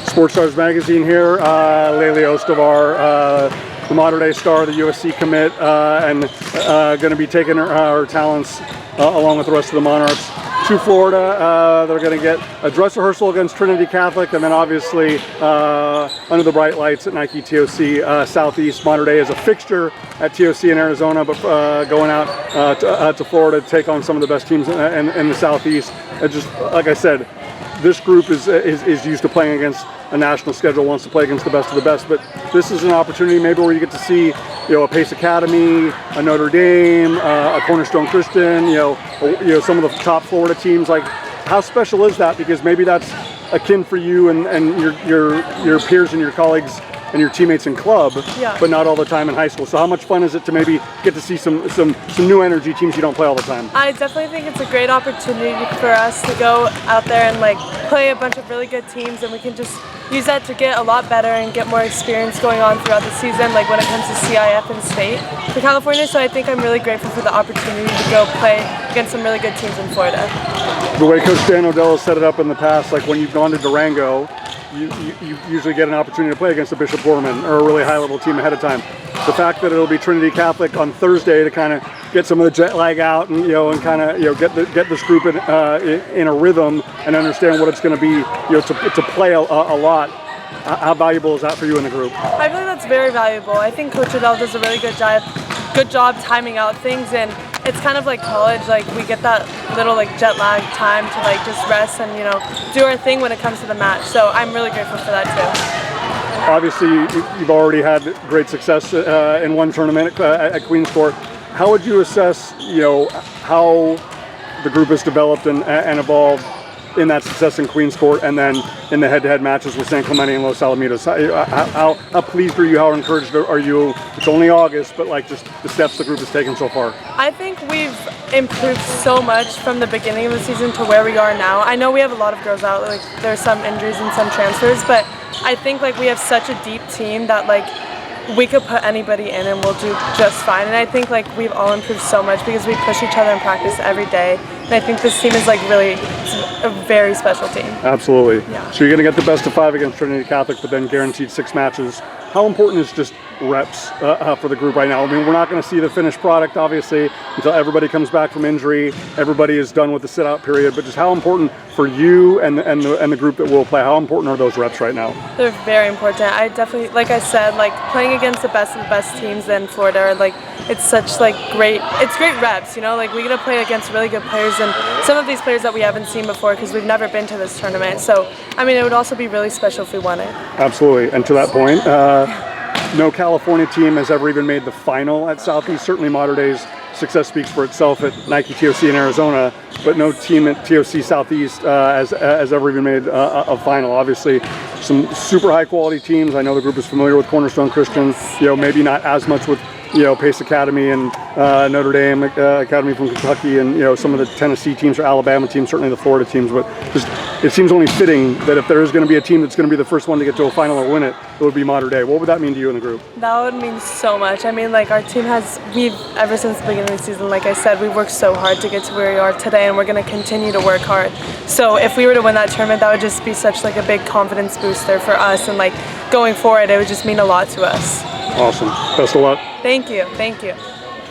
Sports Stars Magazine here. Layli Ostovar, the Mater Dei star, the USC commit, and going to be taking her talents along with the rest of the Monarchs to Florida. They're going to get a dress rehearsal against Trinity Catholic, and then obviously under the bright lights at Nike TOC Southeast. Mater Dei is a fixture at TOC in Arizona, but going out to Florida to take on some of the best teams in the Southeast. Just like I said, this group is used to playing against a national schedule, wants to play against the best of the best, but this is an opportunity maybe where you get to see, a Pace Academy, a Notre Dame, a Cornerstone Christian, some of the top Florida teams. Like, how special is that? Because maybe that's akin for you and your peers and your colleagues and your teammates in club, but not all the time in high school. So how much fun is it to maybe get to see some new energy teams you don't play all the time? I definitely think it's a great opportunity for us to go out there and play a bunch of really good teams, and we can just use that to get a lot better and get more experience going on throughout the season, like when it comes to CIF and state for California. So I think I'm really grateful for the opportunity to go play against some really good teams in Florida. The way Coach Dan O'Dell has set it up in the past, like when you've gone to Durango, you usually get an opportunity to play against a Bishop Gorman or a really high-level team ahead of time. The fact that it'll be Trinity Catholic on Thursday to kind of get some of the jet lag out and kind of get this group in a rhythm and understand what it's going to be to play a lot. How valuable is that for you in the group? I feel like that's very valuable. I think Coach O'Dell does a really good job timing out things, and it's kind of like college. Like, we get that little jet lag time to just rest and do our thing when it comes to the match. So I'm really grateful for that too. Obviously, you've already had great success in one tournament at Queen's Court. How would you assess how the group has developed and evolved in that success in Queen's Court, and then in the head-to-head matches with San Clemente and Los Alamitos? How pleased are you? How encouraged are you? It's only August, but just the steps the group has taken so far. I think we've improved so much from the beginning of the season to where we are now. I know we have a lot of girls out. There's some injuries and some transfers, but I think we have such a deep team that we could put anybody in and we'll do just fine. And I think we've all improved so much because we push each other in practice every day. And I think this team is really a very special team. Absolutely. Yeah. So you're going to get the best of 5 against Trinity Catholic, but then guaranteed 6 matches. How important is just reps for the group right now? I mean, we're not going to see the finished product, obviously, until everybody comes back from injury. Everybody is done with the sit-out period. But just how important for you and the group that will play, how important are those reps right now? They're very important. I definitely, like I said, playing against the best of the best teams in Florida, it's such great reps, we get to play against really good players, and some of these players that we haven't seen before because we've never been to this tournament. So, I mean, it would also be really special if we won it. Absolutely. And to that point, no California team has ever even made the final at Southeast. Certainly Mater Dei's success speaks for itself at Nike TOC in Arizona, but no team at TOC Southeast has ever even made a final. Obviously, some super high quality teams. I know the group is familiar with Cornerstone Christian, maybe not as much with Pace Academy and Notre Dame Academy from Kentucky, and some of the Tennessee teams or Alabama teams, certainly the Florida teams. But just it seems only fitting that if there is going to be a team that's going to be the first one to get to a final or win it, it would be Mater Dei. What would that mean to you in the group? That would mean so much. I mean, our team we've ever since the beginning of the season, like I said, we've worked so hard to get to where we are today, and we're going to continue to work hard. So if we were to win that tournament, that would just be such a big confidence booster for us, and going forward, it would just mean a lot to us. Awesome. Best of luck. Thank you. Thank you.